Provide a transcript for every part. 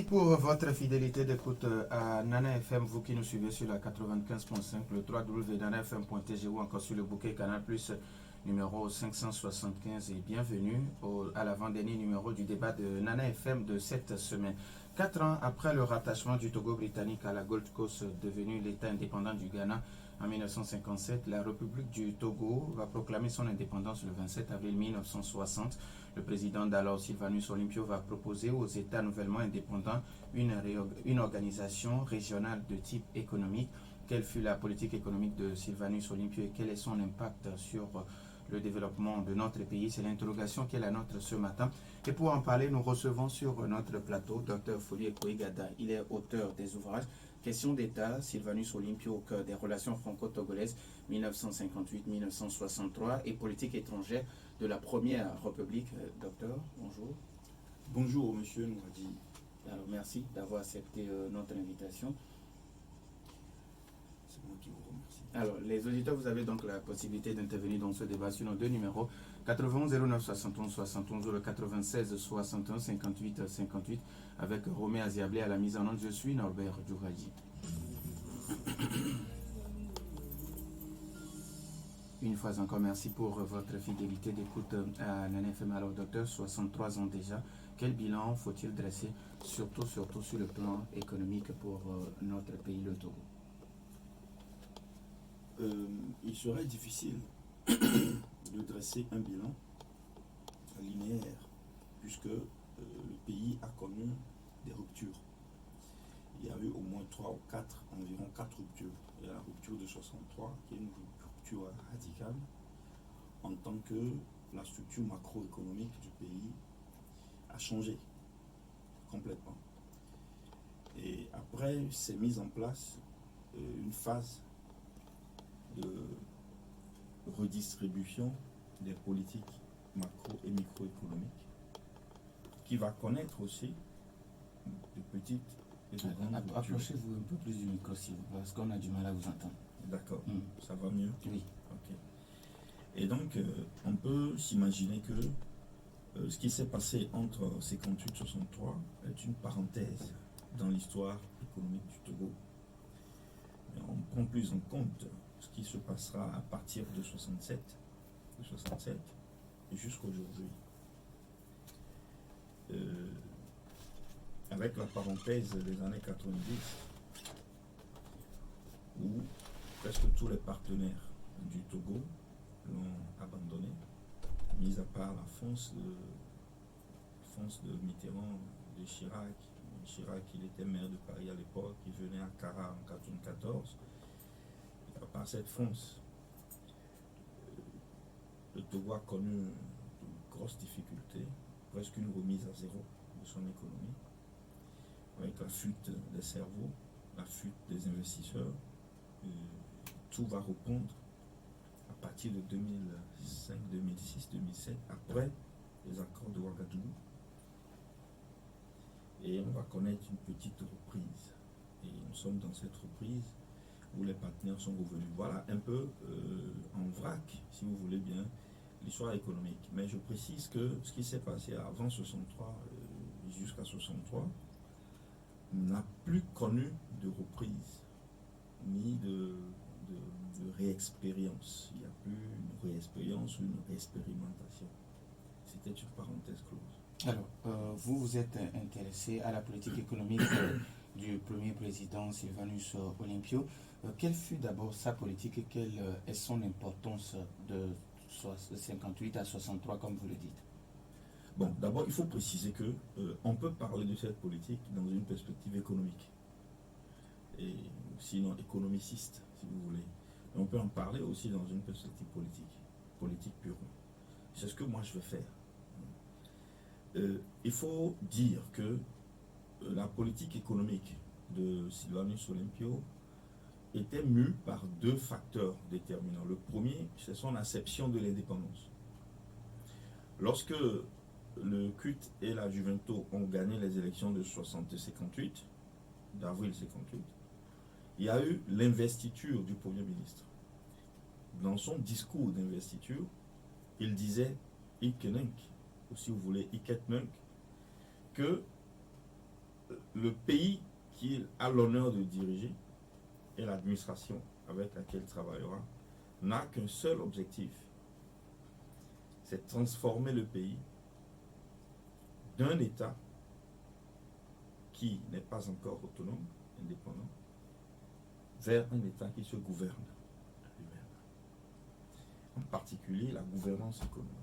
pour votre fidélité d'écoute à Nana FM, vous qui nous suivez sur la 95.5, le www.nanafm.tg ou encore sur le bouquet Canal Plus numéro 575 et bienvenue à l'avant-dernier numéro du débat de Nana FM de cette semaine. 4 ans après le rattachement du Togo britannique à la Gold Coast, devenu l'État indépendant du Ghana en 1957, la République du Togo va proclamer son indépendance le 27 avril 1960. Le président d'alors, Sylvanus Olympio, va proposer aux États nouvellement indépendants une organisation régionale de type économique. Quelle fut la politique économique de Sylvanus Olympio et quel est son impact sur le développement de notre pays? C'est l'interrogation qui est la nôtre ce matin. Et pour en parler, nous recevons sur notre plateau Dr Folie Ekoigada. Il est auteur des ouvrages Question d'État, Sylvanus Olympio au cœur des relations franco-togolaises 1958-1963 et politique étrangère de la Première République. Docteur, bonjour. Bonjour, monsieur Nouadi. Alors, merci d'avoir accepté notre invitation. C'est moi qui vous remercie. Alors, les auditeurs, vous avez donc la possibilité d'intervenir dans ce débat sur nos deux numéros 91 09 71 71 ou le 96 61 58 58 avec Romé Aziablé à la mise en onde. Je suis Norbert Djouradi. Une fois encore, merci pour votre fidélité d'écoute à NNFM. Alors, docteur, 63 ans déjà, quel bilan faut-il dresser, surtout sur le plan économique pour notre pays, le Togo? Il serait difficile de dresser un bilan linéaire, puisque le pays a connu des ruptures. Il y a eu au moins environ 4 ruptures. Il y a la rupture de 63, qui est une rupture radicale, en tant que la structure macroéconomique du pays a changé complètement. Et après, s'est mise en place une phase de redistribution des politiques macro et microéconomiques qui va connaître aussi de petites et de grandes ruptures. Approchez-vous un peu plus du micro, s'il vous plaît, parce qu'on a du mal à vous entendre. D'accord, ça va mieux? Oui. Ok. Et donc, on peut s'imaginer que ce qui s'est passé entre 58 et 63 est une parenthèse dans l'histoire économique du Togo. Mais on prend plus en compte ce qui se passera à partir de 67 et jusqu'à aujourd'hui. Avec la parenthèse des années 90, où presque tous les partenaires du Togo l'ont abandonné, mis à part la France de Mitterrand, de Chirac. Chirac, il était maire de Paris à l'époque, il venait à Cara en 1994. À part cette France, le Togo a connu de grosses difficultés, presque une remise à zéro de son économie, avec la fuite des cerveaux, la fuite des investisseurs. Tout va reprendre à partir de 2005, 2006, 2007, après les accords de Ouagadougou. Et on va connaître une petite reprise. Et nous sommes dans cette reprise où les partenaires sont revenus. Voilà un peu en vrac, si vous voulez bien, l'histoire économique. Mais je précise que ce qui s'est passé avant 63 jusqu'à 63 n'a plus connu de reprise, ni de réexpérience. Il n'y a plus une réexpérience ou une réexpérimentation. C'était une parenthèse close. Alors, vous vous êtes intéressé à la politique économique du premier président Sylvanus Olympio. Quelle fut d'abord sa politique et quelle est son importance de 58 à 63, comme vous le dites? Bon, d'abord, il faut préciser que on peut parler de cette politique dans une perspective économique, et sinon économiciste, si vous voulez. Mais on peut en parler aussi dans une perspective politique purement. C'est ce que moi je vais faire. Il faut dire que la politique économique de Sylvanus Olympio était mue par 2 facteurs déterminants. Le premier, c'est son acception de l'indépendance. Lorsque le CUT et la Juventus ont gagné les élections de 58, d'avril 58, il y a eu l'investiture du Premier ministre. Dans son discours d'investiture, il disait « Ikenek », ou si vous voulez, Iketmunk, que le pays qu'il a l'honneur de diriger et l'administration avec laquelle il travaillera n'a qu'un seul objectif, c'est de transformer le pays d'un État qui n'est pas encore autonome, indépendant, vers un État qui se gouverne lui-même. En particulier la gouvernance économique.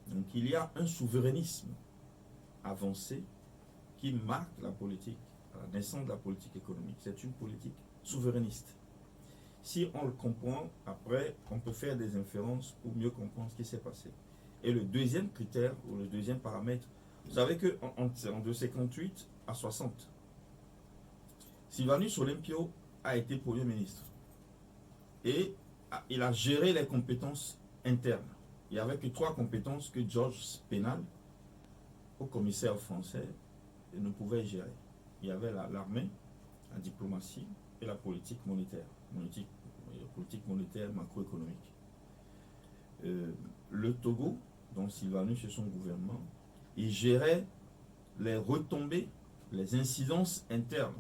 Donc il y a un souverainisme avancé qui marque la politique, la naissance de la politique économique. C'est une politique souverainiste. Si on le comprend, après, on peut faire des inférences pour mieux comprendre ce qui s'est passé. Et le deuxième critère, ou le deuxième paramètre, vous savez qu'en de 58 à 60, Sylvanus Olympio a été Premier ministre. Et il a géré les compétences internes. Il n'y avait que 3 compétences que Georges Pénal, au commissaire français, ne pouvait gérer. Il y avait l'armée, la diplomatie et la politique monétaire. Politique monétaire macroéconomique. Le Togo, dont Sylvanus et son gouvernement, il gérait les retombées, les incidences internes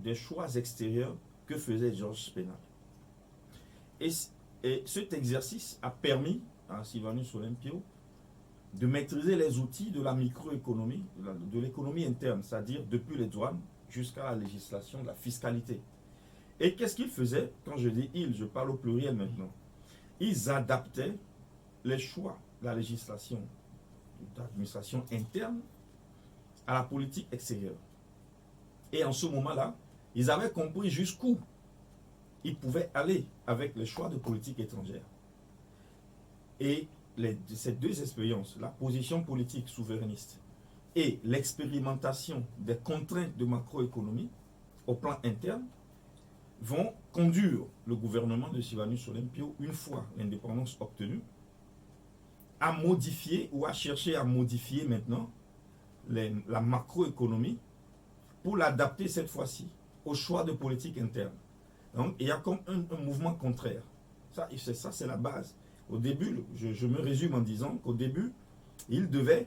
des choix extérieurs que faisait Georges Pénal. Et cet exercice a permis à Sylvanus Olympio de maîtriser les outils de la microéconomie, de l'économie interne, c'est-à-dire depuis les douanes jusqu'à la législation de la fiscalité. Et qu'est-ce qu'ils faisaient? Quand je dis ils, je parle au pluriel maintenant. Ils adaptaient les choix de la législation d'administration interne à la politique extérieure. Et en ce moment-là, ils avaient compris jusqu'où ils pouvaient aller avec les choix de politique étrangère. Et ces 2 expériences, la position politique souverainiste et l'expérimentation des contraintes de macroéconomie au plan interne, vont conduire le gouvernement de Sylvanus Olympio, une fois l'indépendance obtenue, à modifier ou à chercher à modifier maintenant la macroéconomie pour l'adapter cette fois-ci au choix de politique interne. Donc il y a comme un mouvement contraire. Ça c'est la base. Au début, je me résume en disant qu'au début, ils devaient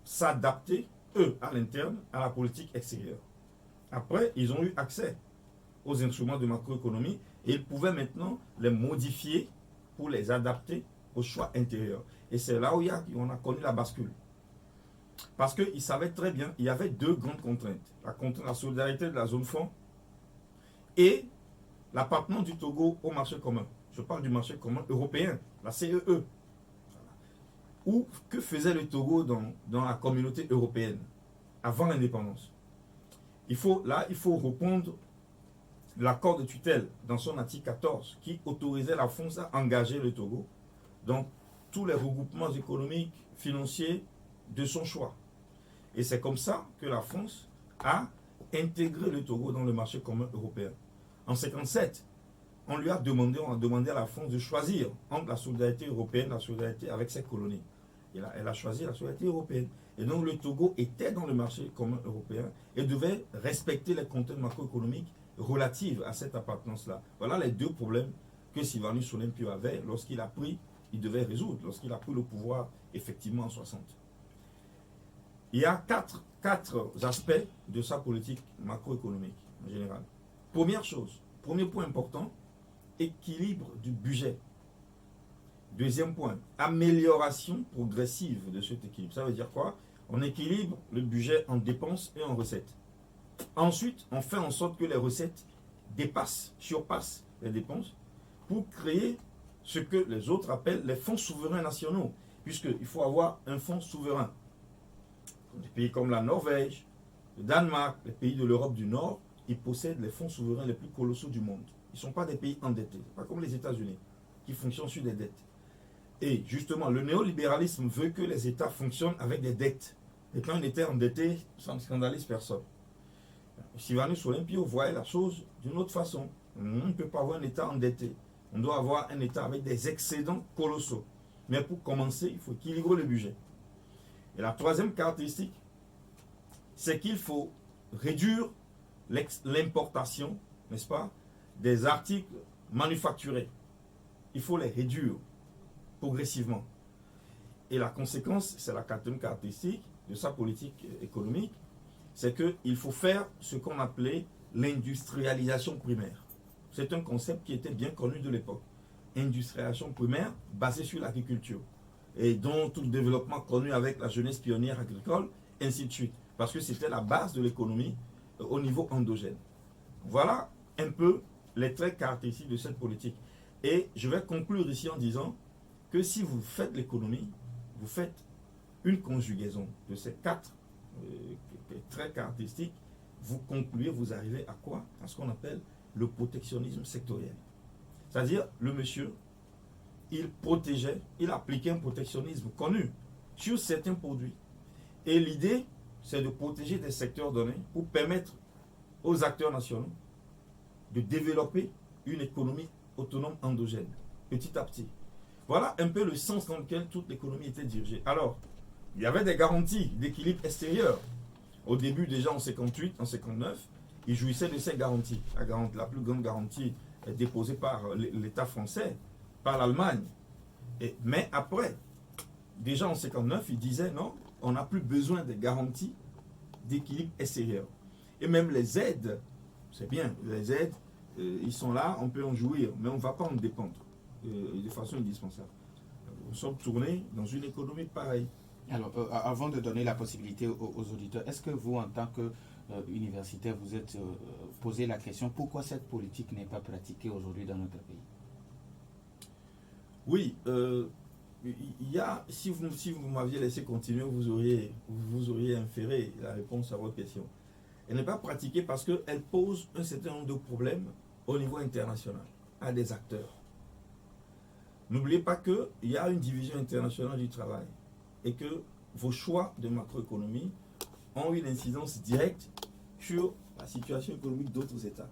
s'adapter, eux, à l'interne, à la politique extérieure. Après, ils ont eu accès aux instruments de macroéconomie et ils pouvaient maintenant les modifier pour les adapter au choix intérieur. Et c'est là où on a connu la bascule. Parce qu'ils savaient très bien, il y avait 2 grandes contraintes. La solidarité de la zone franc et l'appartenance du Togo au marché commun. Je parle du marché commun européen, la CEE. Ou que faisait le Togo dans la communauté européenne avant l'indépendance? Il faut reprendre l'accord de tutelle dans son article 14 qui autorisait la France à engager le Togo dans tous les regroupements économiques, financiers de son choix. Et c'est comme ça que la France a intégré le Togo dans le marché commun européen. En 1957, on a demandé à la France de choisir entre la solidarité européenne et la solidarité avec ses colonies. Et là, elle a choisi la solidarité européenne. Et donc le Togo était dans le marché commun européen et devait respecter les contraintes macroéconomiques relatives à cette appartenance-là. Voilà les 2 problèmes que Sylvanus Olympio avait il devait résoudre lorsqu'il a pris le pouvoir effectivement en 60. Il y a 4 aspects de sa politique macroéconomique en général. Première chose, premier point important, équilibre du budget. Deuxième point, amélioration progressive de cet équilibre. Ça veut dire quoi? On équilibre le budget en dépenses et en recettes. Ensuite, on fait en sorte que les recettes surpassent les dépenses pour créer ce que les autres appellent les fonds souverains nationaux, puisqu'il faut avoir un fonds souverain. Des pays comme la Norvège, le Danemark, les pays de l'Europe du Nord, ils possèdent les fonds souverains les plus colossaux du monde. Ils ne sont pas des pays endettés, pas comme les États-Unis, qui fonctionnent sur des dettes. Et justement, le néolibéralisme veut que les États fonctionnent avec des dettes. Et quand un État est endetté, ça ne scandalise personne. Sylvanus Olympio voyait la chose d'une autre façon. On ne peut pas avoir un État endetté. On doit avoir un État avec des excédents colossaux. Mais pour commencer, il faut équilibrer le budget. Et la troisième caractéristique, c'est qu'il faut réduire l'importation, n'est-ce pas, des articles manufacturés. Il faut les réduire progressivement. Et la conséquence, c'est la quatrième caractéristique de sa politique économique, c'est qu'il faut faire ce qu'on appelait l'industrialisation primaire. C'est un concept qui était bien connu de l'époque. Industrialisation primaire basée sur l'agriculture et dont tout le développement connu avec la jeunesse pionnière agricole, ainsi de suite. Parce que c'était la base de l'économie au niveau endogène. Voilà un peu les traits caractéristiques de cette politique. Et je vais conclure ici en disant que si vous faites l'économie, vous faites une conjugaison de ces quatre traits caractéristiques, vous concluez, vous arrivez à quoi? À ce qu'on appelle le protectionnisme sectoriel. C'est-à-dire, le monsieur, il protégeait, il appliquait un protectionnisme connu sur certains produits. Et l'idée, c'est de protéger des secteurs donnés pour permettre aux acteurs nationaux de développer une économie autonome endogène, petit à petit. Voilà un peu le sens dans lequel toute l'économie était dirigée. Alors, il y avait des garanties d'équilibre extérieur. Au début, déjà en 58, en 59, ils jouissaient de ces garanties. La plus grande garantie est déposée par l'État français, par l'Allemagne. Mais après, déjà en 59, ils disaient non, on n'a plus besoin de garanties d'équilibre extérieur. Et même les aides, c'est bien, les aides, ils sont là, on peut en jouir, mais on ne va pas en dépendre de façon indispensable. Nous sommes tournés dans une économie pareille. Alors, avant de donner la possibilité aux auditeurs, est-ce que vous, en tant qu'universitaire, vous êtes posé la question pourquoi cette politique n'est pas pratiquée aujourd'hui dans notre pays? Oui, il y a, si vous m'aviez laissé continuer, vous auriez inféré la réponse à votre question. Elle n'est pas pratiquée parce qu'elle pose un certain nombre de problèmes au niveau international, à des acteurs. N'oubliez pas qu'il y a une division internationale du travail et que vos choix de macroéconomie ont une incidence directe sur la situation économique d'autres États.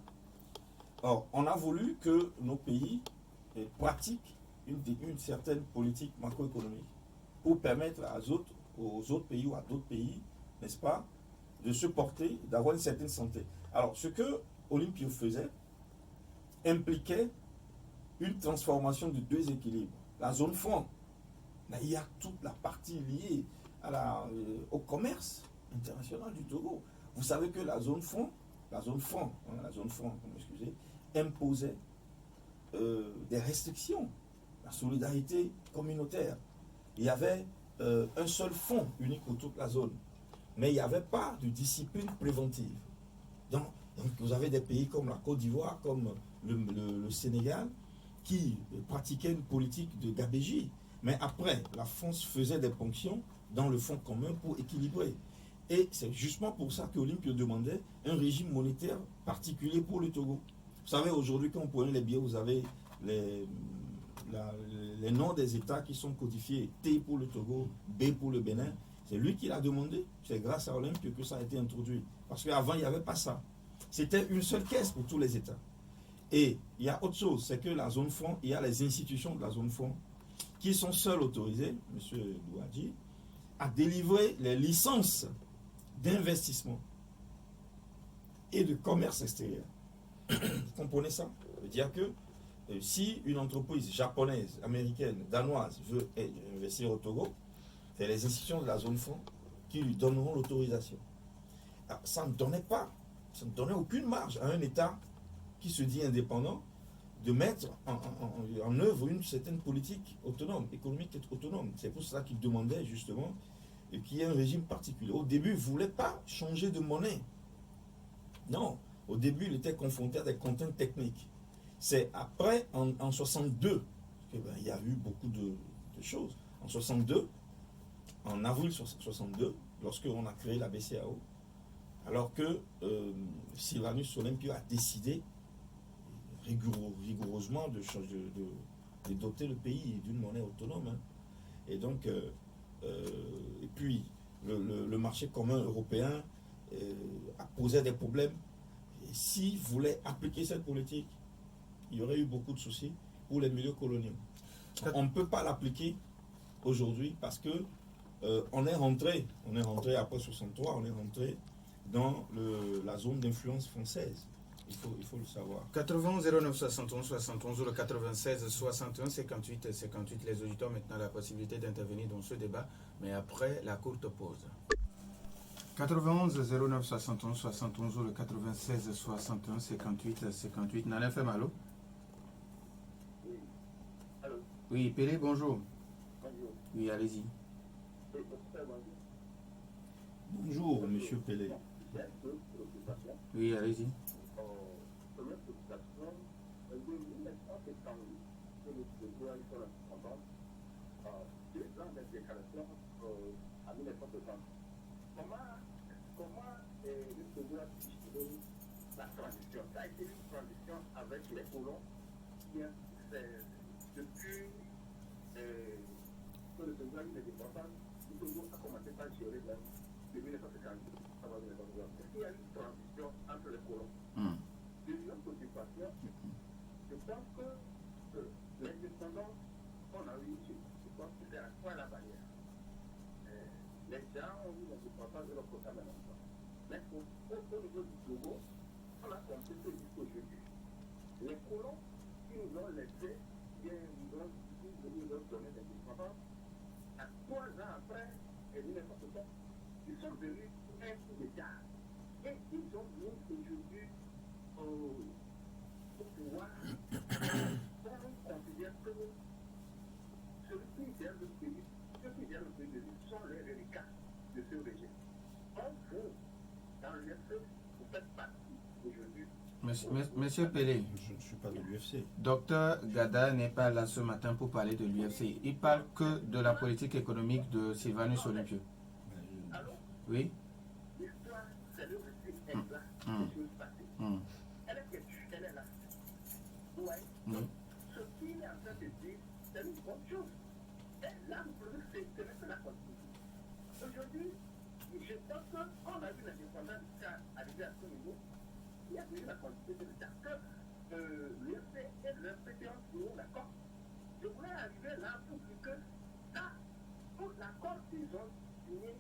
Or, on a voulu que nos pays pratiquent une certaine politique macroéconomique pour permettre aux autres pays ou à d'autres pays, n'est-ce pas, de se porter, d'avoir une certaine santé. Alors, ce que Olympio faisait impliquait une transformation de deux équilibres. La zone franc, il y a toute la partie liée au commerce international du Togo. Vous savez que la zone franc, imposait des restrictions, la solidarité communautaire. Il y avait un seul fonds unique pour toute la zone, mais il n'y avait pas de discipline préventive. Donc vous avez des pays comme la Côte d'Ivoire, comme le Sénégal, qui pratiquaient une politique de gabégie. Mais après, la France faisait des ponctions dans le fonds commun pour équilibrer. Et c'est justement pour ça que Olympio demandait un régime monétaire particulier pour le Togo. Vous savez, aujourd'hui, quand vous prenez les billets, vous avez les noms des États qui sont codifiés. T pour le Togo, B pour le Bénin. C'est lui qui l'a demandé. C'est grâce à Olympio que ça a été introduit. Parce qu'avant, il n'y avait pas ça. C'était une seule caisse pour tous les États. Et il y a autre chose, c'est que la zone franc, il y a les institutions de la zone franc qui sont seules autorisées, M. Douadji, à délivrer les licences d'investissement et de commerce extérieur. Vous comprenez ça? Ça veut dire que si une entreprise japonaise, américaine, danoise veut investir au Togo, c'est les institutions de la zone franc qui lui donneront l'autorisation. Ça ne donnait aucune marge à un État qui se dit indépendant de mettre en œuvre une certaine politique autonome, économique autonome. C'est pour cela qu'il demandait justement qu'il y ait un régime particulier. Au début, il ne voulait pas changer de monnaie. Non, au début, il était confronté à des contraintes techniques. C'est après, en 62, qu'il y a eu beaucoup de choses. En 62, en avril 62, lorsqu'on a créé la BCAO, alors que Sylvanus Olympio a décidé rigoureusement de doter le pays d'une monnaie autonome. Hein. Et donc, et puis, le marché commun européen a posé des problèmes. Et s'il voulait appliquer cette politique, il y aurait eu beaucoup de soucis pour les milieux coloniaux. On ne peut pas l'appliquer aujourd'hui parce que on est rentré après 63, on est rentré dans la zone d'influence française. Il faut le savoir. 91 09 71 71 ou le 96 61 58 58. Les auditeurs ont maintenant la possibilité d'intervenir dans ce débat, mais après la courte pause. 91 09 71 71 ou le 96 61 58 58. Nana FM, allô? Oui. Allô? Oui, Pélé, bonjour. Bonjour. Oui, allez-y. Bonjour, monsieur Pelé. J'ai deux préoccupations. Oui, allez-y. Première préoccupation, de 1970, que le Togo a eu son indépendance, 2 ans d'intégration en 1960. Comment le Togo a décidé la transition? Ça a été une transition avec les colons qui, depuis que le Togo a eu l'indépendance, le Togo a commencé par gérer de 1952 à 1960. Est-ce qu'il y a une transition entre les colons? Deuxième préoccupation, je pense que l'indépendance qu'on a eu ici, je pense que c'est à quoi la barrière. Les gens ont eu l'indépendance de leur côté maintenant. Mais au niveau du Togo, on a compris que jusqu'aujourd'hui, les colons qui nous ont laissé, nous ont donné l'indépendance, à 3 ans après, et 1960, ils sont venus un coup d'État. Et ils ont mis aujourd'hui au pouvoir, on considère que celui qui gère le pays, ceux qui gèrent le pays de lui sont les reliquats de ce régime. Donc vous, dans l'UFC, vous faites partie aujourd'hui. Monsieur Pélé, Je ne suis pas de l'UFC. Docteur Gada n'est pas là ce matin pour parler de l'UFC. Il parle que de la politique économique de Sylvanus Olympio. Alors, Oui? l'histoire, c'est le récit exact des choses passées. Elle est têtue, elle est là. Ouais. Donc, ce qu'il est en train de dire, c'est une bonne chose. Et là, le problème, c'est que la Constitution. Aujourd'hui, je pense qu'on a vu l'indépendance jusqu'à arriver à ce niveau. Il y a eu la Constitution de l'État que l'UFC et l'UFC ont signé l'accord. Je voulais arriver là pour dire que ça, pour l'accord qu'ils ont signé,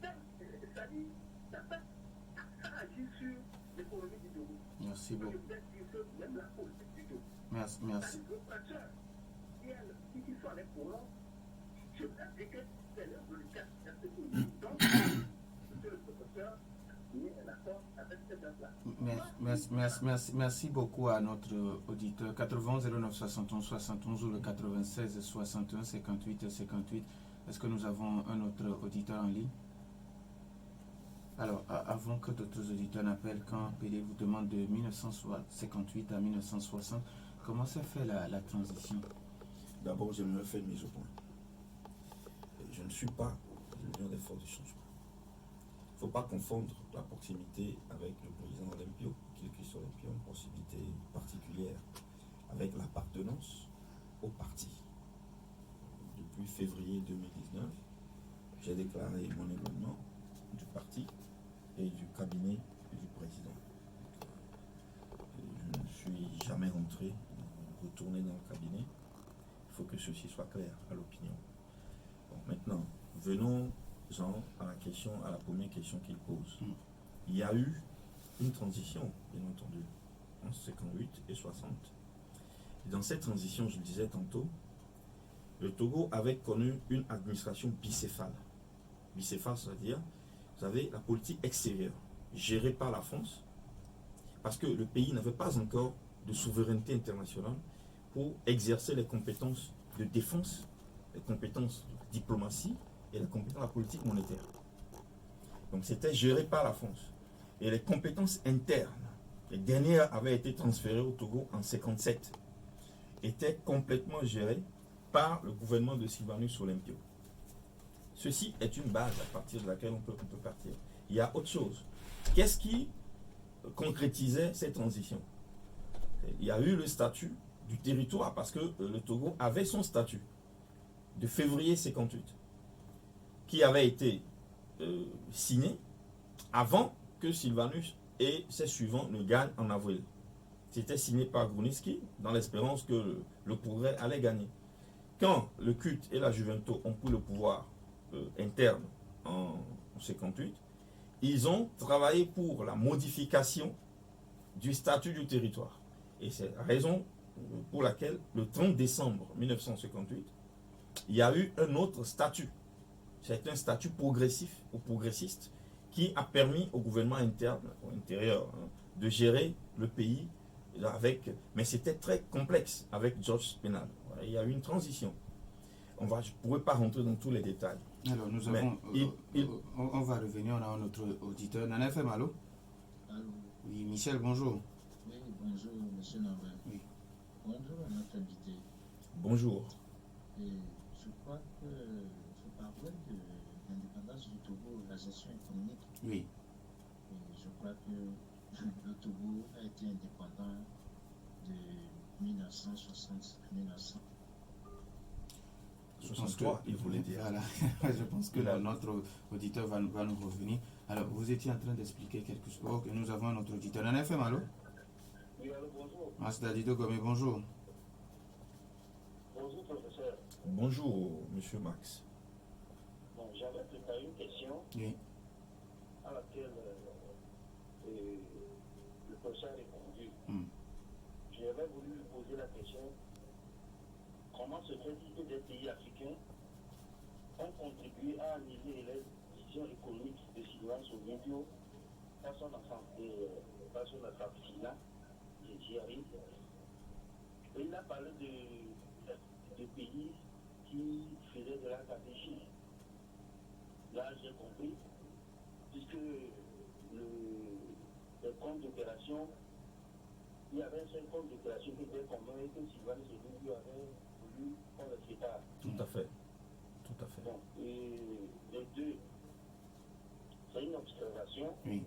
c'est-à-dire, ça agit sur l'économie du Togo. Merci beaucoup. Je peux dire que même la politique du Togo. Merci. C'est-à-dire que fracture, qui sont les colons, je peux dire que c'est leur reliquat. Donc, monsieur le professeur, il est d'accord avec cette date-là. Merci beaucoup à notre auditeur. 80 09 71 71 ou le 96 61 58 58. Est-ce que nous avons un autre auditeur en ligne? Alors, avant que d'autres auditeurs n'appellent, quand Pélé vous demande de 1958 à 1960, comment s'est fait la transition? D'abord, j'aimerais faire une mise au point. Je ne suis pas de l'Union des forces du changement. Il ne faut pas confondre la proximité avec le président Olympio, quel que soit Olympio, une proximité particulière, avec l'appartenance au parti. Depuis février 2019, j'ai déclaré mon éloignement du parti et du cabinet du président. Je ne suis jamais retourné dans le cabinet. Il faut que ceci soit clair à l'opinion. Bon, maintenant, venons-en à la première question qu'il pose. Il y a eu une transition, bien entendu, en 58 et 60. Et dans cette transition, je le disais tantôt, le Togo avait connu une administration bicéphale. Bicéphale, c'est-à-dire, vous avez la politique extérieure, gérée par la France, parce que le pays n'avait pas encore de souveraineté internationale pour exercer les compétences de défense, les compétences de diplomatie et les compétences de la politique monétaire. Donc c'était géré par la France. Et les compétences internes, les dernières avaient été transférées au Togo en 1957, étaient complètement gérées par le gouvernement de Sylvanus Olympio. Ceci est une base à partir de laquelle on peut partir. Il y a autre chose. Qu'est-ce qui concrétisait cette transition? Il y a eu le statut du territoire, parce que le Togo avait son statut de février 1958, qui avait été signé avant que Sylvanus et ses suivants ne gagnent en avril. C'était signé par Grunitzky dans l'espérance que le progrès allait gagner. Quand le CUT et la Juventus ont pris le pouvoir interne en 1958, ils ont travaillé pour la modification du statut du territoire. Et c'est la raison pour laquelle, le 30 décembre 1958, il y a eu un autre statut. c'est un statut progressif ou progressiste qui a permis au gouvernement interne, ou intérieur, de gérer le pays mais c'était très complexe avec Georges Pénal. Il y a eu une transition. Je ne pourrais pas rentrer dans tous les détails. Alors, nous avons. On va revenir, on a notre auditeur. Nana FM, allô? Allô? Oui, Michel, bonjour. Oui, bonjour, monsieur Nambin. Oui. Bonjour à notre invité. Bonjour. Et je crois que je parlais de l'indépendance du Togo, la gestion économique. Oui. Et je crois que le Togo a été indépendant de 1960 à 1963, il voulait dire. Voilà. Je pense que notre auditeur va nous revenir. Alors, vous étiez en train d'expliquer quelque chose. Ok, nous avons notre auditeur. Nana FM, allô? Oui, allô, bonjour. Asdadido Gomé, bonjour. Bonjour, professeur. Bonjour, monsieur Max. Bon, j'avais préparé une question Oui. à laquelle le professeur a répondu. J'avais voulu lui poser la question comment se fait-il que des pays africains ont contribué à annuler les visions économiques de Sylvain Sovinio par son assassinat, j'y arrive. Et il a parlé de pays qui faisaient de la stratégie. Là, j'ai compris, puisque le compte d'opération, il y avait un seul compte d'opération qui était commun et que Sylvain Sovinio avait voulu qu'on le sépare. Tout à fait. Tout à fait. Bon, et les deux, c'est une observation. Oui.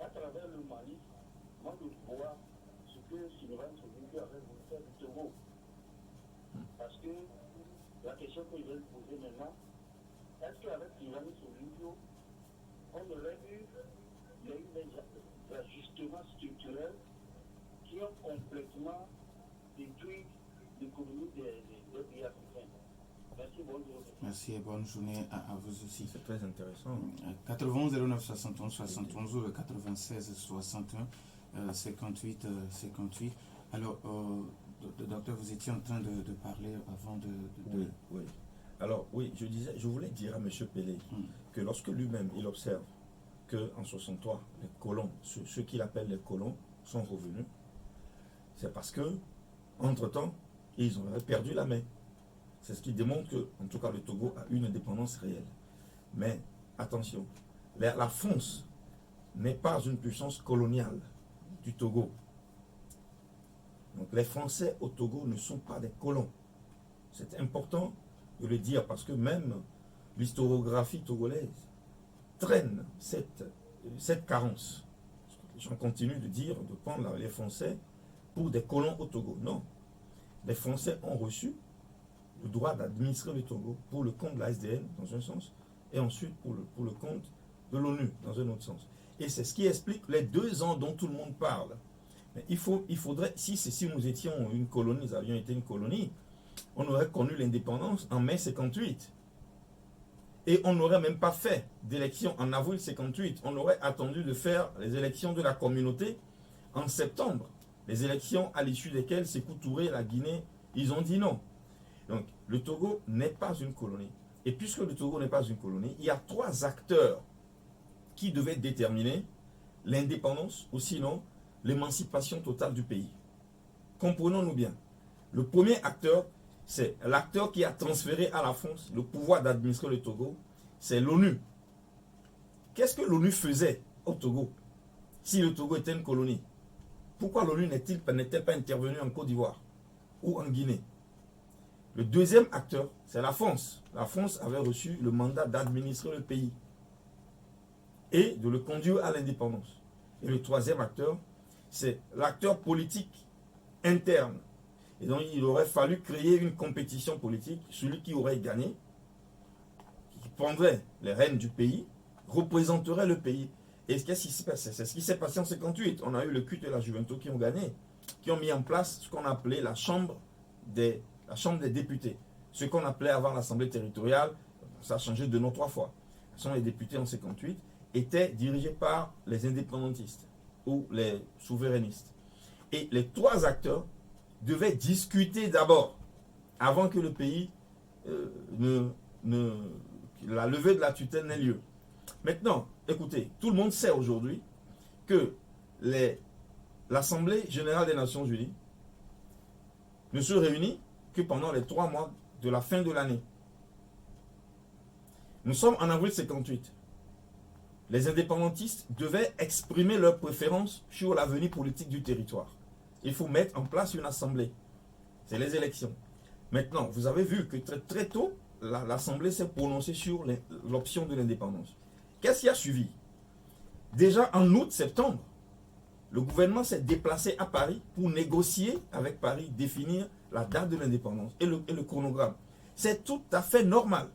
À travers le Mali, moi je vois ce que Sylvain Sovinio avait voulu faire du Togo. Parce que la question que je vais lui poser maintenant, est-ce qu'avec Sylvain Sovinio, on aurait eu des ajustements structurels qui ont complètement détruit l'économie des pays africains? Merci, bonne journée. Merci et bonne journée à vous aussi. C'est très intéressant. 91 09 71 71 ou le 96 61 58 58. Alors, docteur, vous étiez en train de parler avant de... Oui, oui. Alors, oui, je voulais dire à M. Pelé que lorsque lui-même, il observe qu'en 63, les colons, ceux qu'il appelle les colons, sont revenus, c'est parce que, entre-temps, ils ont perdu la main. C'est ce qui démontre que, en tout cas, le Togo a une indépendance réelle. Mais, attention, la France n'est pas une puissance coloniale du Togo. Donc, les Français au Togo ne sont pas des colons. C'est important de le dire parce que même l'historiographie togolaise traîne cette carence. J'en continue de dire, de prendre les Français pour des colons au Togo. Non. Les Français ont reçu le droit d'administrer le Togo pour le compte de la SDN dans un sens et ensuite pour le compte de l'ONU dans un autre sens. Et c'est ce qui explique les 2 ans dont tout le monde parle. Mais il faudrait, si nous étions une colonie, nous avions été une colonie, on aurait connu l'indépendance en mai 58. Et on n'aurait même pas fait d'élection en avril 58. On aurait attendu de faire les élections de la communauté en septembre. Les élections à l'issue desquelles Sékou Touré, la Guinée, ils ont dit non. Donc, le Togo n'est pas une colonie. Et puisque le Togo n'est pas une colonie, il y a 3 acteurs qui devaient déterminer l'indépendance ou sinon l'émancipation totale du pays. Comprenons-nous bien. Le premier acteur, c'est l'acteur qui a transféré à la France le pouvoir d'administrer le Togo, c'est l'ONU. Qu'est-ce que l'ONU faisait au Togo si le Togo était une colonie? Pourquoi l'ONU n'était pas intervenue en Côte d'Ivoire ou en Guinée? Le deuxième acteur, c'est la France. La France avait reçu le mandat d'administrer le pays et de le conduire à l'indépendance. Et le troisième acteur, c'est l'acteur politique interne. Et donc, il aurait fallu créer une compétition politique. Celui qui aurait gagné, qui prendrait les rênes du pays, représenterait le pays. Et qu'est-ce qui s'est passé? C'est ce qui s'est passé en 58. On a eu le CUT et la Juventus qui ont gagné, qui ont mis en place ce qu'on appelait la chambre des députés. Ce qu'on appelait avant l'Assemblée territoriale, ça a changé 2 ou 3 fois. Ce sont les députés en 58, étaient dirigés par les indépendantistes ou les souverainistes. Et les 3 acteurs devaient discuter d'abord, avant que le pays la levée de la tutelle n'ait lieu. Maintenant, écoutez, tout le monde sait aujourd'hui que l'Assemblée générale des Nations Unies ne se réunit que pendant les 3 mois de la fin de l'année. Nous sommes en avril 58. Les indépendantistes devaient exprimer leurs préférences sur l'avenir politique du territoire. Il faut mettre en place une assemblée. C'est les élections. Maintenant, vous avez vu que très tôt, l'Assemblée s'est prononcée sur l'option de l'indépendance. Qu'est-ce qui a suivi? Déjà en août-septembre, le gouvernement s'est déplacé à Paris pour négocier avec Paris, définir la date de l'indépendance et le chronogramme. C'est tout à fait normal.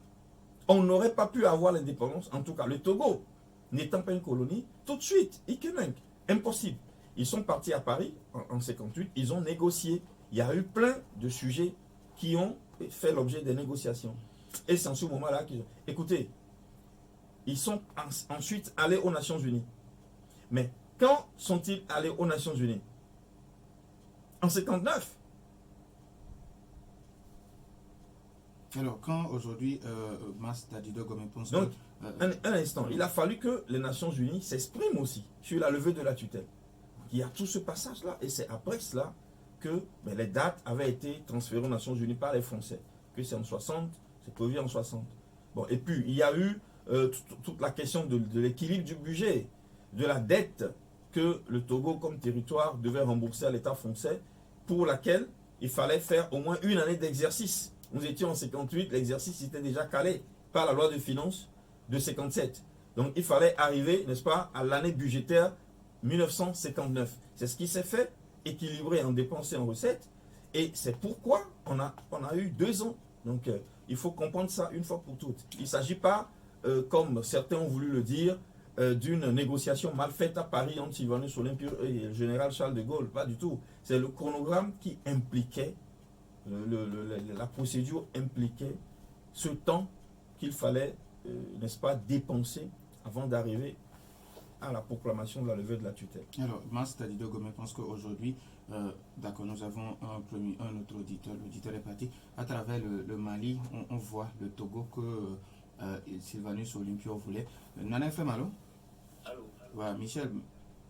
On n'aurait pas pu avoir l'indépendance, en tout cas le Togo, n'étant pas une colonie, tout de suite, Ikemenk, impossible. Ils sont partis à Paris en 1958, ils ont négocié. Il y a eu plein de sujets qui ont fait l'objet des négociations. Et c'est en ce moment-là qu'ils ont... Écoutez, ils sont ensuite allés aux Nations Unies. Mais quand sont-ils allés aux Nations Unies? En 1959. Alors, quand aujourd'hui, Mas Dadido Gomé pense Donc, que... un instant, il a fallu que les Nations Unies s'expriment aussi sur la levée de la tutelle. Il y a tout ce passage-là, et c'est après cela que les dates avaient été transférées aux Nations Unies par les Français. Que c'est en 60, c'est prévu en 60. Bon, et puis, il y a eu toute la question de l'équilibre du budget, de la dette que le Togo, comme territoire, devait rembourser à l'État français, pour laquelle il fallait faire au moins une année d'exercice. Nous étions en 58, l'exercice était déjà calé par la loi de finances de 57. Donc, il fallait arriver, n'est-ce pas, à l'année budgétaire 1959. C'est ce qui s'est fait, équilibré en dépenses et en recettes. Et c'est pourquoi on a eu 2 ans. Donc, il faut comprendre ça une fois pour toutes. Il ne s'agit pas, comme certains ont voulu le dire, d'une négociation mal faite à Paris entre Sylvanus Olympio et le général Charles de Gaulle. Pas du tout. C'est le chronogramme qui impliquait, la procédure impliquait ce temps qu'il fallait, n'est-ce pas, dépenser avant d'arriver à la proclamation de la levée de la tutelle. Alors, Mas Dadido Gomé pense qu'aujourd'hui, d'accord, nous avons un autre auditeur, l'auditeur est parti. À travers le Mali, on voit le Togo que Sylvanus Olympio voulait. Nana FM, allô? Allô? Ouais, Michel.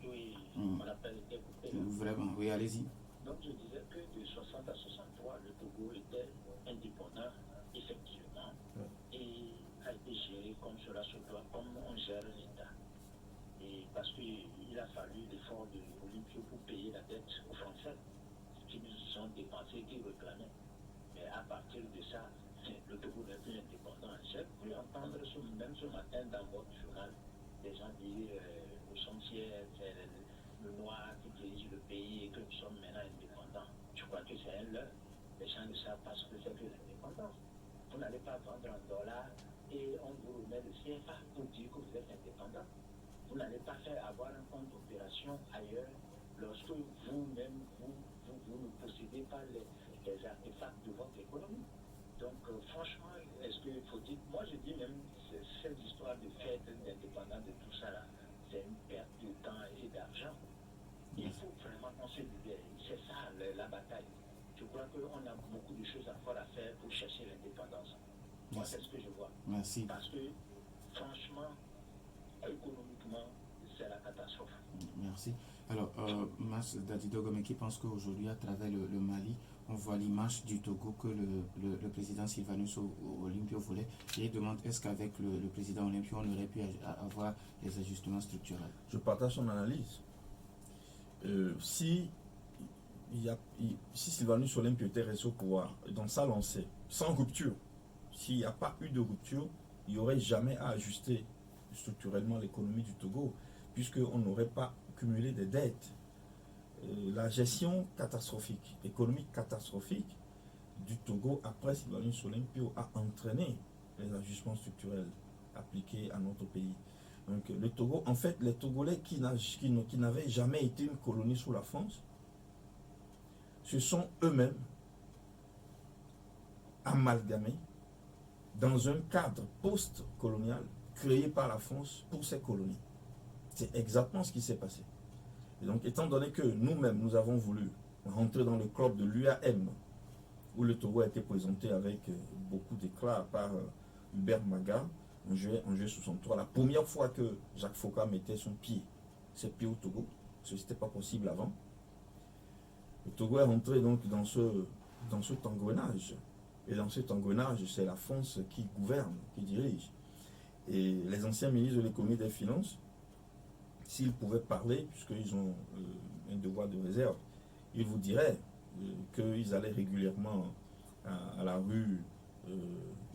Oui, mon appel était coupé. Vraiment, oui, allez-y. Donc je disais que de 60 à 63, le Togo était indépendant, effectivement, et a été géré comme cela se doit, comme on gère l'État. Et parce qu'il a fallu l'effort de Olympio pour payer la dette aux Français, qui nous ont dépensé, qui réclamaient. Mais à partir de ça, le Togo n'est plus indépendant. J'ai pu entendre même ce matin dans votre journal, des gens dire nous sommes fiers, c'est le noir qui dirige le pays et que nous sommes maintenant indépendants. Je crois que c'est un leurre. Les gens ne savent pas ce que c'est que l'indépendance. Vous n'allez pas vendre en dollars et on vous remet le CFA pour dire que vous êtes indépendant. Vous n'allez pas faire avoir un compte d'opération ailleurs lorsque vous-même, vous ne possédez pas les artefacts de votre économie. Donc, franchement, est-ce que faut-il... Moi, je dis même, cette histoire de fête d'indépendance, de tout ça, là, c'est une perte de temps et d'argent. Il faut vraiment qu'on se libère. C'est ça, la bataille. Je crois qu'on a beaucoup de choses encore à faire pour chercher l'indépendance. Moi, c'est ce que je vois. Merci. Parce que, franchement, économiquement, c'est la catastrophe. Merci. Alors, Mas Dadido Gomé qui pense qu'aujourd'hui, à travers le Mali, on voit l'image du Togo que le président Sylvanus Olympio voulait et il demande est-ce qu'avec le président Olympio, on aurait pu avoir des ajustements structurels. Je partage son analyse. Si Sylvanus Olympio était resté au pouvoir dans sa lancée, sans rupture, s'il n'y a pas eu de rupture, il n'y aurait jamais à ajuster structurellement l'économie du Togo, puisqu'on n'aurait pas cumulé des dettes. La gestion catastrophique, économique catastrophique du Togo après Sylvanus Olympio a entraîné les ajustements structurels appliqués à notre pays. Donc le Togo, en fait, les Togolais qui n'avaient jamais été une colonie sous la France, se sont eux-mêmes amalgamés dans un cadre post-colonial créé par la France pour ces colonies. C'est exactement ce qui s'est passé. Et donc, étant donné que nous-mêmes, nous avons voulu rentrer dans le club de l'UAM, où le Togo a été présenté avec beaucoup d'éclat par Hubert Maga, en juillet 63, la première fois que Jacques Foccart mettait ses pieds au Togo, ce n'était pas possible avant. Le Togo est rentré donc dans cet engrenage. Et dans cet engrenage, c'est la France qui gouverne, qui dirige. Et les anciens ministres de l'économie et des finances, s'ils pouvaient parler, puisqu'ils ont un devoir de réserve, ils vous diraient qu'ils allaient régulièrement à la rue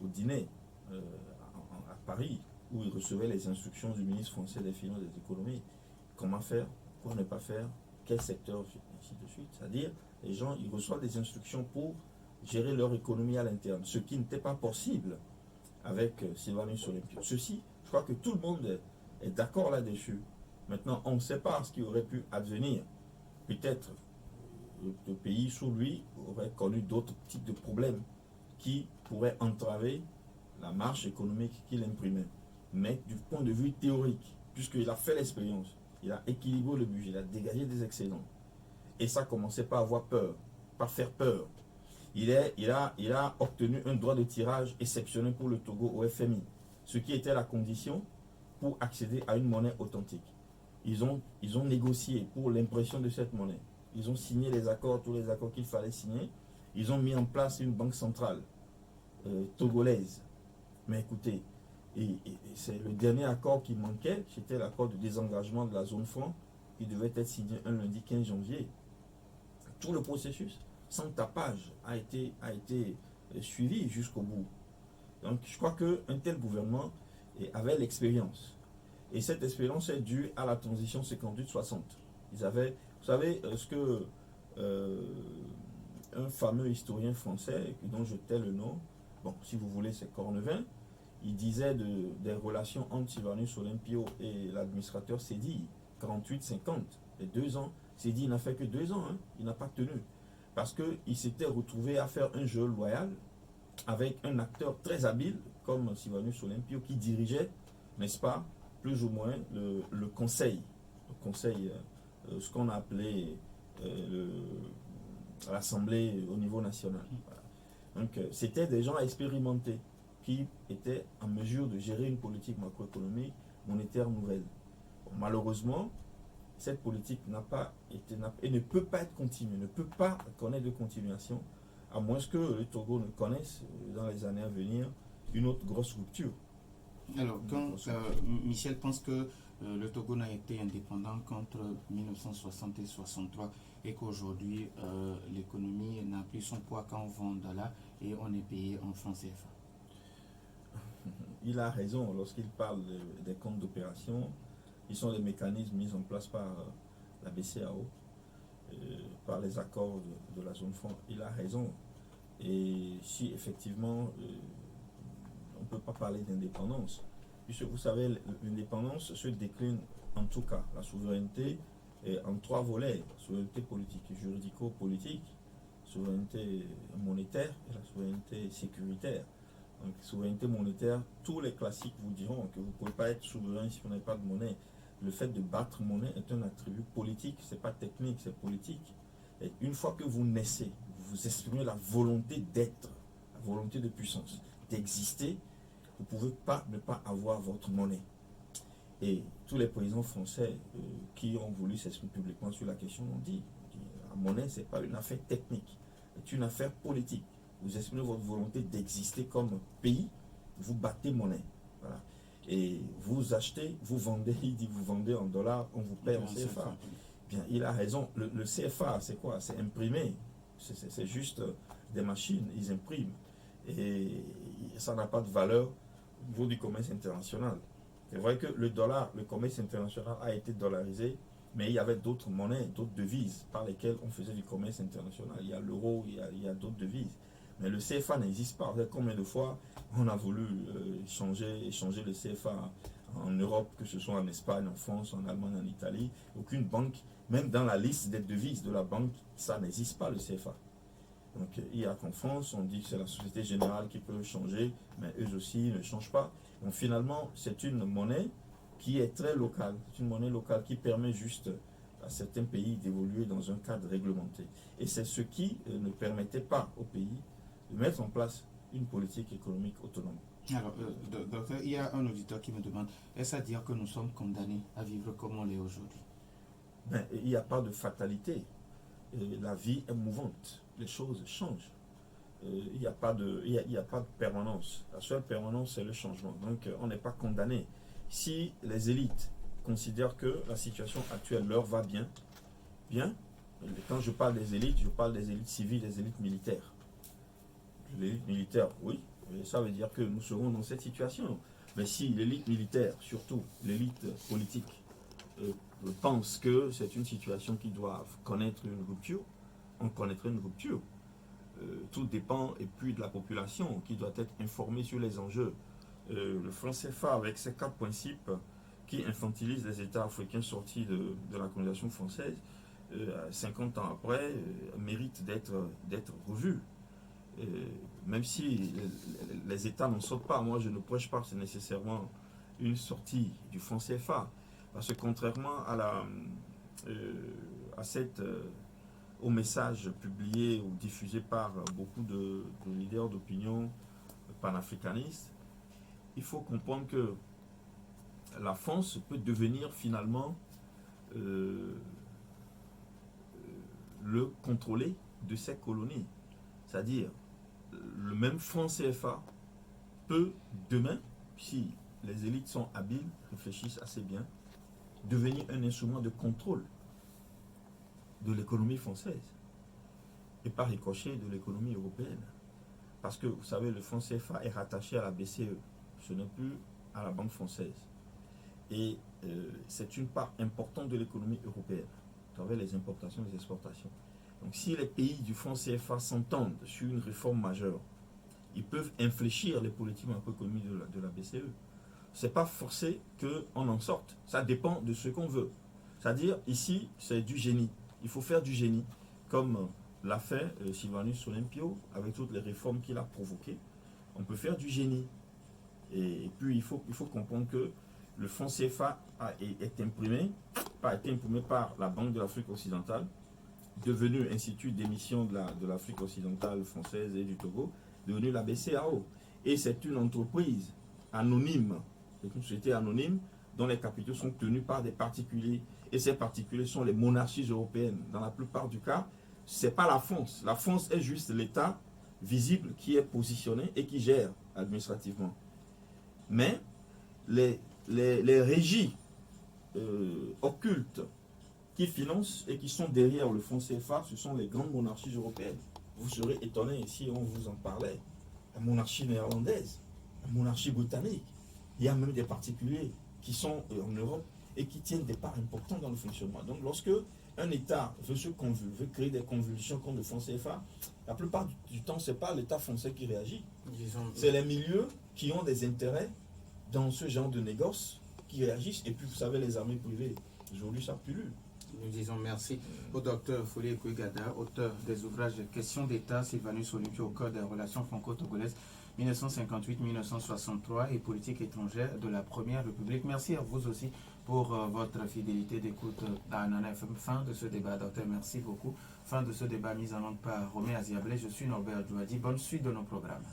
au dîner à Paris, où ils recevaient les instructions du ministre français des Finances et des Économies. Comment faire, quoi ne pas faire, quel secteur, ainsi de suite. C'est-à-dire, les gens, ils reçoivent des instructions pour gérer leur économie à l'interne, ce qui n'était pas possible avec Sylvanus Olympio. Ceci, je crois que tout le monde est d'accord là-dessus. Maintenant, on ne sait pas ce qui aurait pu advenir. Peut-être le pays sous lui aurait connu d'autres types de problèmes qui pourraient entraver la marche économique qu'il imprimait. Mais du point de vue théorique, puisqu'il a fait l'expérience, il a équilibré le budget, il a dégagé des excédents. Et ça commençait par avoir peur, par faire peur. Il a obtenu un droit de tirage exceptionnel pour le Togo au FMI, ce qui était la condition pour accéder à une monnaie authentique. Ils ont négocié pour l'impression de cette monnaie. Ils ont signé tous les accords qu'il fallait signer. Ils ont mis en place une banque centrale togolaise. Mais écoutez, c'est le dernier accord qui manquait, c'était l'accord de désengagement de la zone franc, qui devait être signé un lundi 15 janvier. Tout le processus, sans tapage, a été suivi jusqu'au bout. Donc je crois qu'un tel gouvernement avait l'expérience. Et cette expérience est due à la transition 58-60. Ils avaient, vous savez, ce que un fameux historien français, dont je tais le nom, bon, si vous voulez, c'est Cornevin, il disait des relations entre Sylvanus Olympio et l'administrateur Sédille, 48-50, les 2 ans. Sédille n'a fait que 2 ans, hein, il n'a pas tenu. Parce qu'il s'était retrouvé à faire un jeu loyal avec un acteur très habile, comme Sylvanus Olympio, qui dirigeait, n'est-ce pas, plus ou moins le conseil, ce qu'on a appelé l'Assemblée au niveau national. Voilà. Donc c'était des gens expérimentés qui étaient en mesure de gérer une politique macroéconomique monétaire nouvelle. Bon, malheureusement, cette politique n'a pas été et ne peut pas être continuée, ne peut pas connaître de continuation, à moins que le Togo ne connaisse dans les années à venir une autre grosse rupture. Alors, quand Michel pense que le Togo n'a été indépendant qu'entre 1960 et 63 et qu'aujourd'hui l'économie n'a plus son poids quand on vend en dollars et on est payé en francs CFA. Il a raison lorsqu'il parle des comptes d'opération. Ils sont des mécanismes mis en place par la BCEAO, par les accords de la zone franc. Il a raison. Et si effectivement on ne peut pas parler d'indépendance, puisque vous savez, l'indépendance se décline en tout cas, la souveraineté en 3 volets: souveraineté politique et juridico-politique, souveraineté monétaire et la souveraineté sécuritaire. Donc, souveraineté monétaire, tous les classiques vous diront que vous ne pouvez pas être souverain si vous n'avez pas de monnaie. Le fait de battre monnaie est un attribut politique, ce n'est pas technique, c'est politique. Et une fois que vous naissez, vous exprimez la volonté d'être, la volonté de puissance, d'exister, vous ne pouvez pas ne pas avoir votre monnaie. Et tous les présidents français qui ont voulu s'exprimer publiquement sur la question l'ont dit. La monnaie, ce n'est pas une affaire technique, c'est une affaire politique. Vous exprimez votre volonté d'exister comme pays, vous battez monnaie. Voilà. Et vous achetez, vous vendez, il dit vous vendez en dollars, on vous paie en CFA. Bien, il a raison. Le CFA, c'est quoi? C'est imprimé. C'est juste des machines, ils impriment. Et ça n'a pas de valeur au niveau du commerce international. C'est vrai que le dollar, le commerce international a été dollarisé, mais il y avait d'autres monnaies, d'autres devises par lesquelles on faisait du commerce international. Il y a l'euro, il y a d'autres devises. Mais le CFA n'existe pas. Combien de fois on a voulu échanger le CFA en Europe, que ce soit en Espagne, en France, en Allemagne, en Italie? Aucune banque, même dans la liste des devises de la banque, ça n'existe pas, le CFA. Donc il y a qu'en France, on dit que c'est la Société Générale qui peut changer, mais eux aussi ne changent pas. Donc finalement, c'est une monnaie qui est très locale. C'est une monnaie locale qui permet juste à certains pays d'évoluer dans un cadre réglementé. Et c'est ce qui ne permettait pas au pays de mettre en place une politique économique autonome. Alors, docteur, il y a un auditeur qui me demande, est-ce à dire que nous sommes condamnés à vivre comme on l'est aujourd'hui? Ben, il n'y a pas de fatalité. La vie est mouvante. Les choses changent. Il n'y a pas de permanence. La seule permanence, c'est le changement. Donc, on n'est pas condamné. Si les élites considèrent que la situation actuelle leur va bien, quand je parle des élites, je parle des élites civiles, des élites militaires. L'élite militaire, oui, ça veut dire que nous serons dans cette situation. Mais si l'élite militaire, surtout l'élite politique, pense que c'est une situation qui doit connaître une rupture, on connaîtrait une rupture. Tout dépend, et puis de la population qui doit être informée sur les enjeux. Le franc CFA, avec ses 4 principes qui infantilisent les États africains sortis de la colonisation française, 50 ans après, mérite d'être revu. Même si les États n'en sortent pas, moi je ne prêche pas que c'est nécessairement une sortie du franc CFA. Parce que contrairement au message publié ou diffusé par beaucoup de leaders d'opinion panafricanistes, il faut comprendre que la France peut devenir finalement le contrôlé de ses colonies. C'est-à-dire, le même franc CFA peut demain, si les élites sont habiles, réfléchissent assez bien, devenir un instrument de contrôle de l'économie française et par ricochet de l'économie européenne. Parce que, vous savez, le franc CFA est rattaché à la BCE, ce n'est plus à la Banque française. Et c'est une part importante de l'économie européenne, à travers les importations et les exportations. Donc si les pays du franc CFA s'entendent sur une réforme majeure, ils peuvent infléchir les politiques macroéconomiques de la BCE. Ce n'est pas forcé qu'on en sorte. Ça dépend de ce qu'on veut. C'est-à-dire, ici, c'est du génie. Il faut faire du génie, comme l'a fait Sylvanus Olympio, avec toutes les réformes qu'il a provoquées. On peut faire du génie. Et puis, il faut comprendre que le franc CFA a été imprimé par la Banque de l'Afrique occidentale, devenu Institut d'émission de l'Afrique occidentale française et du Togo, devenu la BCAO. Et c'est une entreprise anonyme, c'est une société anonyme dont les capitaux sont tenus par des particuliers. Et ces particuliers sont les monarchies européennes. Dans la plupart du cas, ce n'est pas la France. La France est juste l'État visible qui est positionné et qui gère administrativement. Mais les régies occultes qui financent et qui sont derrière le fonds CFA, ce sont les grandes monarchies européennes. Vous serez étonné si on vous en parlait. La monarchie néerlandaise, la monarchie britannique. Il y a même des particuliers qui sont en Europe et qui tiennent des parts importantes dans le fonctionnement. Donc lorsque un État veut créer des convulsions contre le fonds CFA, la plupart du temps, ce n'est pas l'État français qui réagit. C'est les milieux qui ont des intérêts dans ce genre de négoce qui réagissent. Et puis, vous savez, les armées privées, aujourd'hui, ça pullule. Nous disons merci au docteur Folie Kouigada, auteur des ouvrages Questions d'État, Sylvanus Olympio au cœur des relations franco-togolaises 1958-1963 et politique étrangère de la Première République. Merci à vous aussi pour votre fidélité d'écoute à Nana FM. Fin de ce débat, docteur, merci beaucoup. Fin de ce débat mis en langue par Romé Aziablé. Je suis Norbert Douadi. Bonne suite de nos programmes.